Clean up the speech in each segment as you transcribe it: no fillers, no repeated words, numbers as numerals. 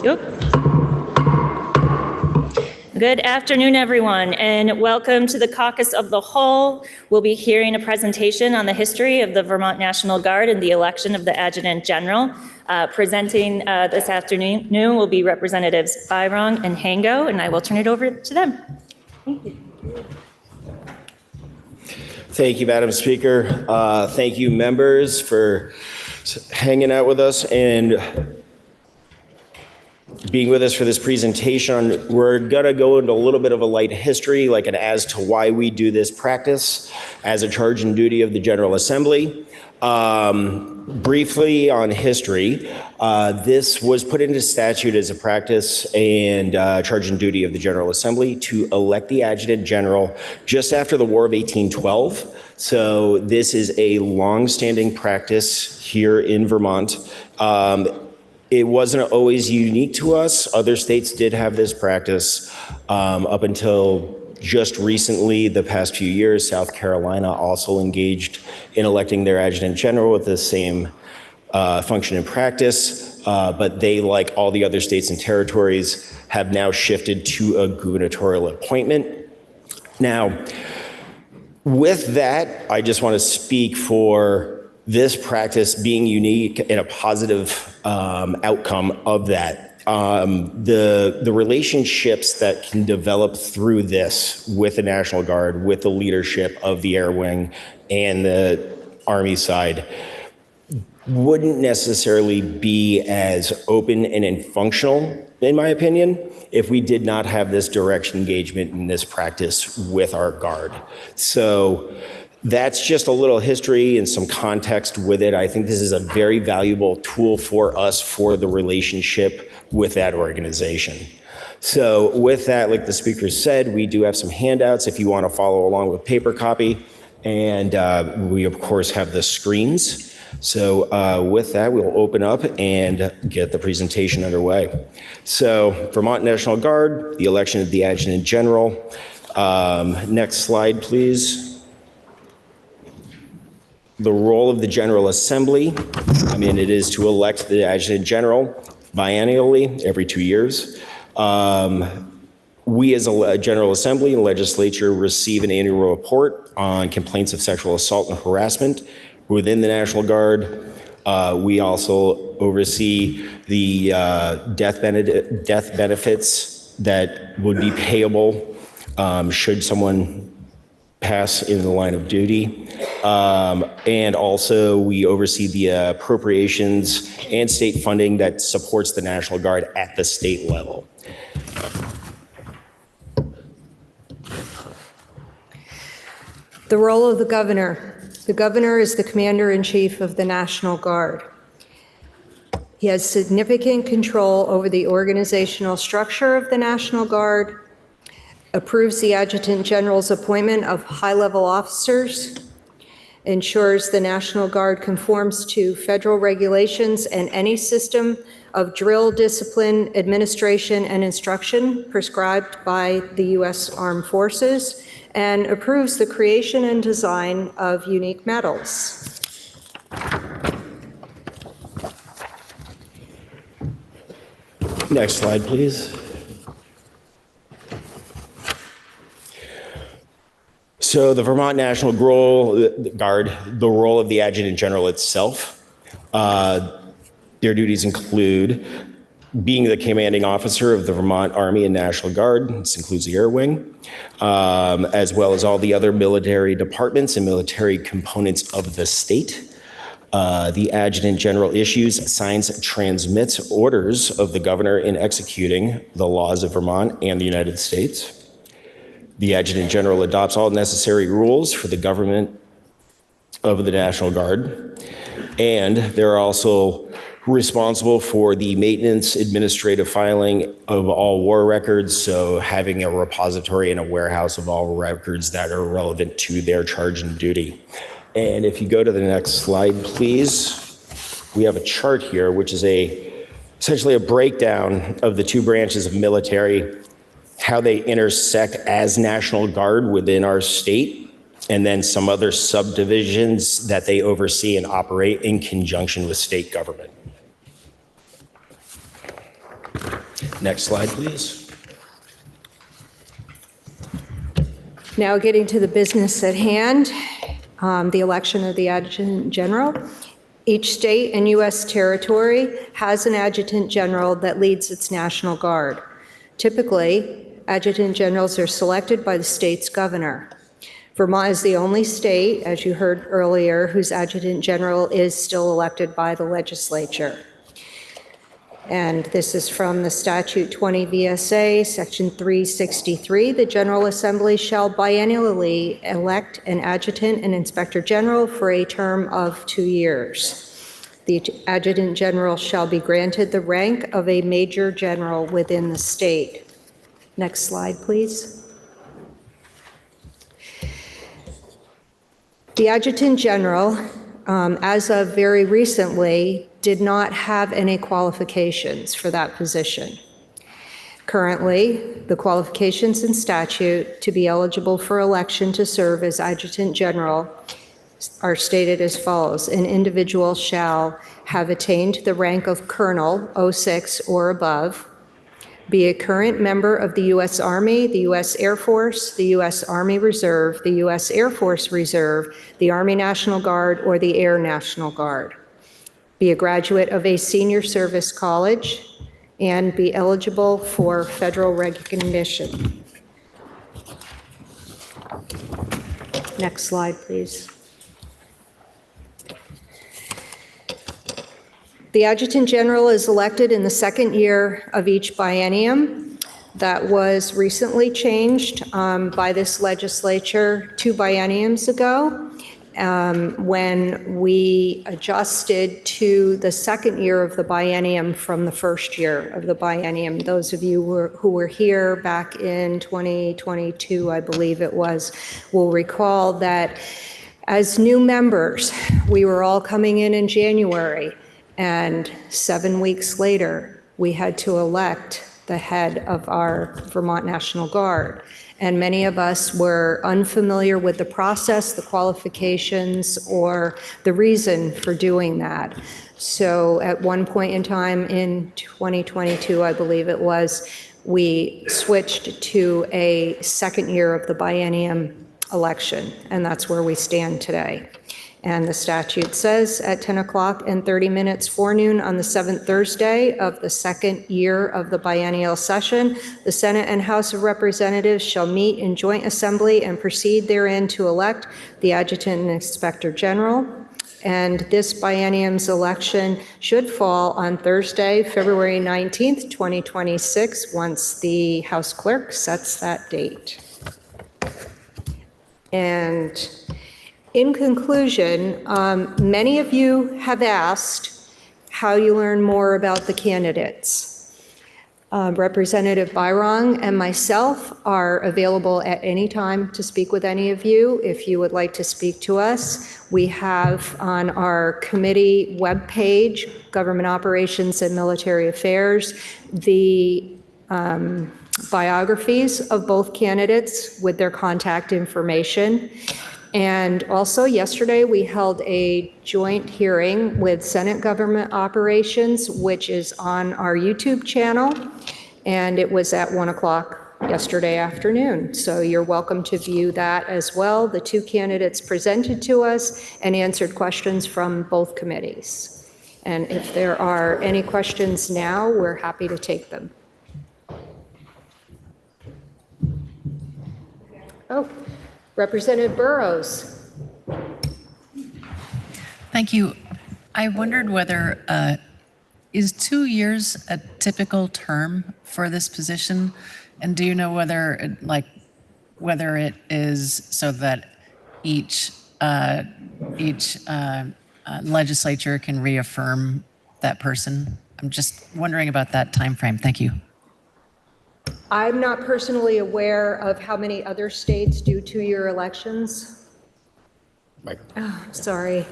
Yep. Good afternoon, everyone, and welcome to the Caucus of the Whole. We'll be hearing a presentation on the history of the Vermont National Guard and the election of the Adjutant General. Presenting this afternoon will be Representatives Byrong and Hango, and I will turn it over to them. Thank you. Thank you, Madam Speaker. Thank you, members, for hanging out with us and being with us for this presentation. We're gonna go into a little bit of a light history, like an as to why we do this practice as a charge and duty of the General Assembly. Briefly on history, this was put into statute as a practice and charge and duty of the General Assembly to elect the Adjutant General just after the War of 1812. So this is a long-standing practice here in Vermont. It wasn't always unique to us. Other states did have this practice up until just recently, the past few years. South Carolina also engaged in electing their Adjutant General with the same function and practice, but they, like all the other states and territories, have now shifted to a gubernatorial appointment. Now, with that, I just want to speak for this practice being unique and a positive outcome of that. The relationships that can develop through this with the National Guard, with the leadership of the Air Wing and the Army side, wouldn't necessarily be as open and functional, in my opinion, if we did not have this direct engagement in this practice with our Guard. So that's just a little history and some context with it. I think this is a very valuable tool for us for the relationship with that organization. So with that, like the speaker said, we do have some handouts if you want to follow along with paper copy. And we, of course, have the screens. So with that, we'll open up and get the presentation underway. So Vermont National Guard, the election of the Adjutant General. Next slide, please. The role of the General Assembly, it is to elect the Adjutant General biennially every 2 years. We as a General Assembly and Legislature receive an annual report on complaints of sexual assault and harassment within the National Guard. We also oversee the death benefits that would be payable should someone pass in the line of duty. And also we oversee the appropriations and state funding that supports the National Guard at the state level. The role of the governor. The governor is the commander-in-chief of the National Guard. He has significant control over the organizational structure of the National Guard, approves the Adjutant General's appointment of high-level officers, ensures the National Guard conforms to federal regulations and any system of drill, discipline, administration, and instruction prescribed by the U.S. Armed Forces, and approves the creation and design of unique medals. Next slide, please. So the Vermont National Guard, the role of the Adjutant General itself, their duties include being the commanding officer of the Vermont Army and National Guard. This includes the Air Wing, as well as all the other military departments and military components of the state. The Adjutant General issues, signs, transmits orders of the governor in executing the laws of Vermont and the United States. The Adjutant General adopts all necessary rules for the government of the National Guard, and they're also responsible for the maintenance, administrative filing of all war records, so having a repository and a warehouse of all records that are relevant to their charge and duty. And if you go to the next slide, please, we have a chart here, which is essentially a breakdown of the two branches of military, how they intersect as National Guard within our state, and then some other subdivisions that they oversee and operate in conjunction with state government. Next slide, please. Now getting to the business at hand, the election of the Adjutant General. Each state and U.S. territory has an Adjutant General that leads its National Guard. Typically, Adjutant Generals are selected by the state's governor. Vermont is the only state, as you heard earlier, whose Adjutant General is still elected by the legislature. And this is from the statute 20 VSA, section 363. The General Assembly shall biennially elect an adjutant and inspector general for a term of 2 years. The adjutant general shall be granted the rank of a major general within the state. Next slide, please. The adjutant general, as of very recently, did not have any qualifications for that position. Currently, the qualifications in statute to be eligible for election to serve as adjutant general are stated as follows. An individual shall have attained the rank of colonel, 06 or above, be a current member of the U.S. Army, the U.S. Air Force, the U.S. Army Reserve, the U.S. Air Force Reserve, the Army National Guard, or the Air National Guard, be a graduate of a senior service college, and be eligible for federal recognition. Next slide, please. The Adjutant General is elected in the second year of each biennium. That was recently changed by this legislature 2 bienniums ago when we adjusted to the second year of the biennium from the first year of the biennium. Those of you who were here back in 2022, I believe it was, will recall that as new members, we were all coming in January. And 7 weeks later, we had to elect the head of our Vermont National Guard. And many of us were unfamiliar with the process, the qualifications, or the reason for doing that. So at one point in time in 2022, I believe it was, we switched to a second year of the biennium election, and that's where we stand today. And the statute says at 10 o'clock and 30 minutes forenoon on the 7th Thursday of the second year of the biennial session, the Senate and House of Representatives shall meet in joint assembly and proceed therein to elect the Adjutant and Inspector General. And this biennium's election should fall on Thursday, February 19th, 2026, once the House Clerk sets that date. And in conclusion, many of you have asked how you learn more about the candidates. Representative Byrong and myself are available at any time to speak with any of you if you would like to speak to us. We have on our committee webpage, Government Operations and Military Affairs, the biographies of both candidates with their contact information. And also yesterday, we held a joint hearing with Senate Government Operations, which is on our YouTube channel, and it was at 1 o'clock yesterday afternoon. So you're welcome to view that as well. The 2 candidates presented to us and answered questions from both committees. And if there are any questions now, we're happy to take them. Oh. Representative Burrows. Thank you. I wondered whether, is 2 years a typical term for this position? And do you know whether it is so that each legislature can reaffirm that person? I'm just wondering about that time frame. Thank you. I'm not personally aware of how many other states do 2-year elections. Oh, sorry.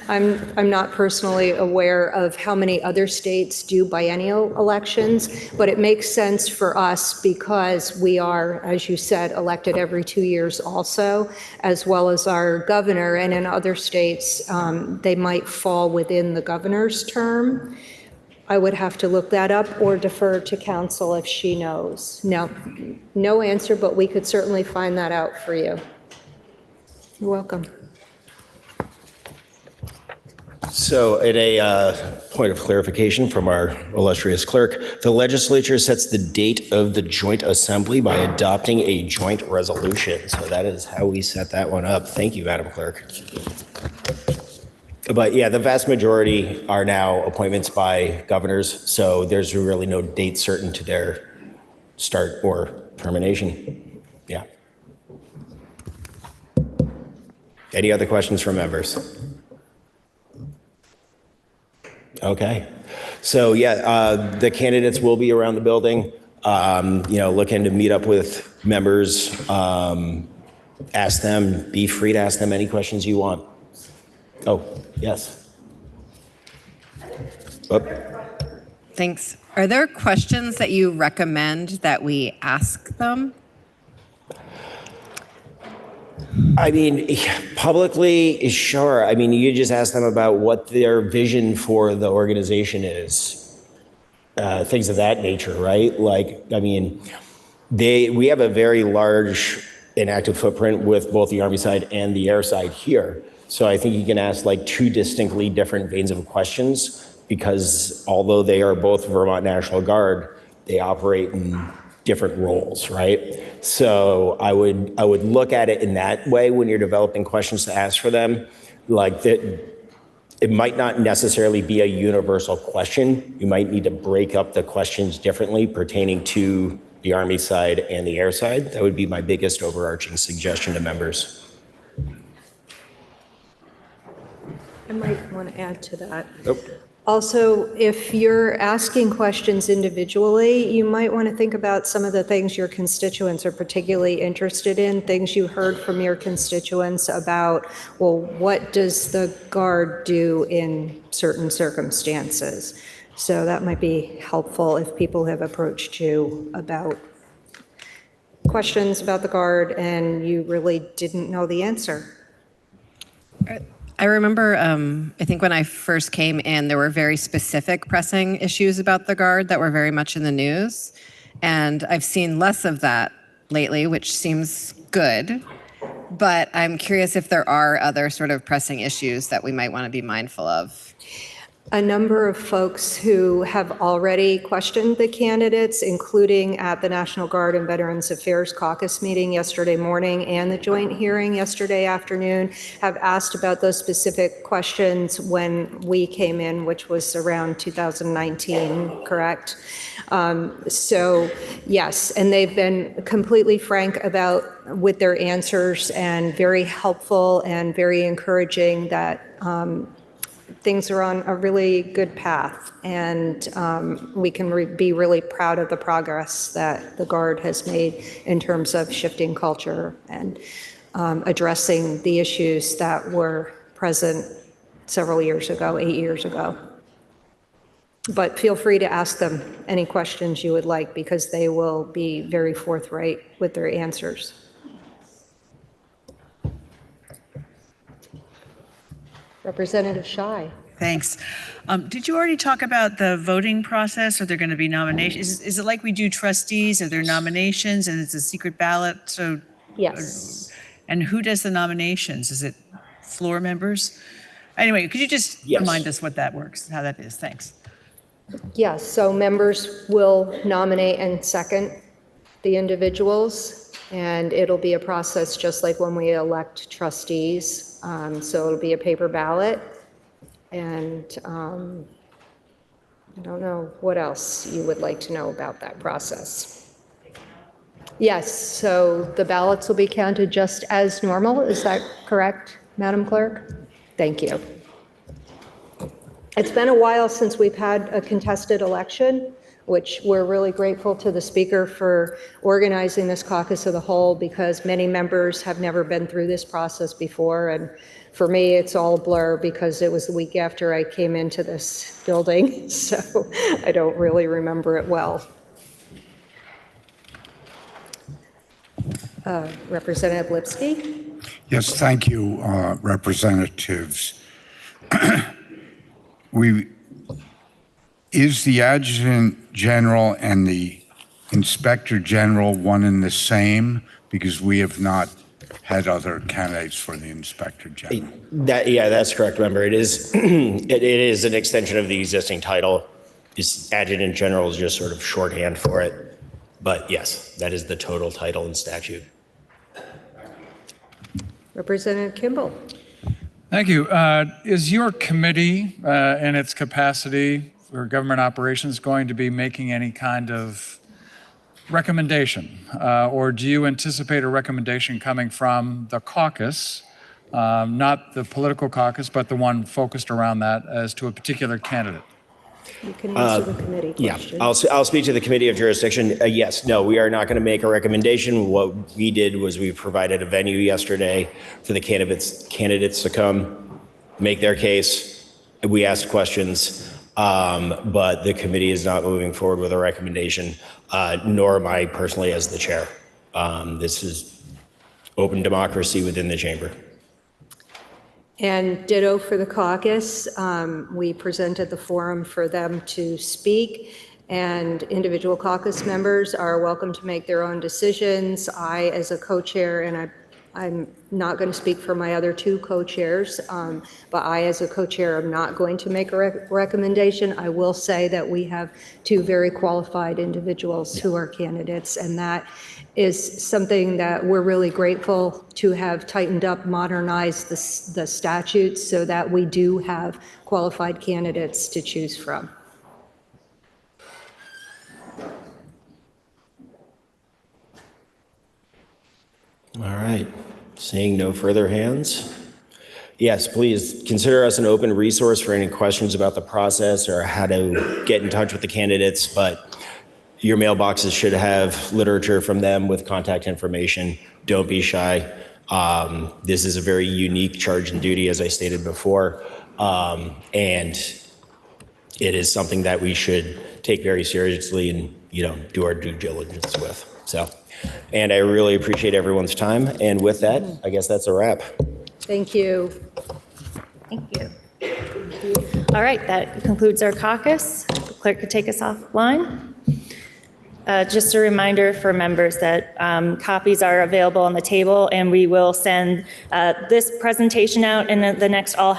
I'm not personally aware of how many other states do biennial elections, but it makes sense for us because we are, as you said, elected every 2 years also, as well as our governor. And in other states, they might fall within the governor's term. I would have to look that up or defer to counsel if she knows. No answer, but we could certainly find that out for you. You're welcome. So at a point of clarification from our illustrious clerk, the legislature sets the date of the joint assembly by adopting a joint resolution. So that is how we set that one up. Thank you, Madam Clerk. But yeah, the vast majority are now appointments by governors. So there's really no date certain to their start or termination. Yeah. Any other questions from members? Okay. So yeah, the candidates will be around the building, looking to meet up with members, ask them, be free to ask them any questions you want. Oh, yes. Oh. Thanks. Are there questions that you recommend that we ask them? I mean, publicly, sure. I mean, you just ask them about what their vision for the organization is, things of that nature, right? Like, I mean, we have a very large and active footprint with both the Army side and the air side here. So I think you can ask like two distinctly different veins of questions, because although they are both Vermont National Guard, they operate in different roles, right? So I would look at it in that way when you're developing questions to ask for them. Like that, it might not necessarily be a universal question. You might need to break up the questions differently pertaining to the Army side and the air side. That would be my biggest overarching suggestion to members. I might want to add to that. Nope. Also, if you're asking questions individually, you might want to think about some of the things your constituents are particularly interested in, things you heard from your constituents about, well, what does the Guard do in certain circumstances? So that might be helpful if people have approached you about questions about the Guard and you really didn't know the answer. I remember, I think when I first came in, there were very specific pressing issues about the Guard that were very much in the news. And I've seen less of that lately, which seems good. But I'm curious if there are other sort of pressing issues that we might want to be mindful of. A number of folks who have already questioned the candidates, including at the National Guard and Veterans Affairs Caucus meeting yesterday morning and the joint hearing yesterday afternoon, have asked about those specific questions when we came in, which was around 2019, correct? So yes, and they've been completely frank with their answers and very helpful and very encouraging that things are on a really good path, and we can be really proud of the progress that the Guard has made in terms of shifting culture and addressing the issues that were present several years ago, 8 years ago. But feel free to ask them any questions you would like, because they will be very forthright with their answers. Representative Schy. Thanks. Did you already talk about the voting process? Are there going to be nominations? Is it like we do trustees? Are there nominations and it's a secret ballot? So Yes. And who does the nominations? Is it floor members? Anyway, could you just remind us what that works, how that is? Thanks. Yes, so members will nominate and second the individuals, and it'll be a process just like when we elect trustees. So it'll be a paper ballot, and I don't know what else you would like to know about that process. Yes, so the ballots will be counted just as normal. Is that correct, Madam Clerk? Thank you. It's been a while since we've had a contested election, which we're really grateful to the Speaker for organizing this caucus of the whole, because many members have never been through this process before. And for me, it's all a blur because it was the week after I came into this building, so I don't really remember it well. Representative Lipsky? Yes, thank you, representatives. Is the adjutant general and the inspector general one and the same? Because we have not had other candidates for the inspector general. Yeah, that's correct, member. It is, it is an extension of the existing title. This adjutant general is just sort of shorthand for it. But yes, that is the total title and statute. Representative Kimball. Thank you. Is your committee, in its capacity for government operations, going to be making any kind of recommendation? Or do you anticipate a recommendation coming from the caucus, not the political caucus, but the one focused around that, as to a particular candidate? You can answer the committee question. Yeah, I'll speak to the committee of jurisdiction. Yes, no, we are not going to make a recommendation. What we did was we provided a venue yesterday for the candidates to come, make their case. We asked questions, but the committee is not moving forward with a recommendation, nor am I personally as the chair. This is open democracy within the chamber. And ditto for the caucus. We presented the forum for them to speak, and individual caucus members are welcome to make their own decisions. I, as a co-chair, and I'm not going to speak for my other two co-chairs, but I, as a co-chair, am not going to make a recommendation. I will say that we have two very qualified individuals who are candidates, and that is something that we're really grateful to have tightened up, modernized the statutes so that we do have qualified candidates to choose from. All right, seeing no further hands. Yes, please consider us an open resource for any questions about the process or how to get in touch with the candidates, but your mailboxes should have literature from them with contact information. Don't be shy. This is a very unique charge and duty, as I stated before, and it is something that we should take very seriously and do our due diligence with. So, and I really appreciate everyone's time. And with that, I guess that's a wrap. Thank you. Thank you. All right, that concludes our caucus. The clerk could take us offline. Just a reminder for members that copies are available on the table, and we will send this presentation out in the next all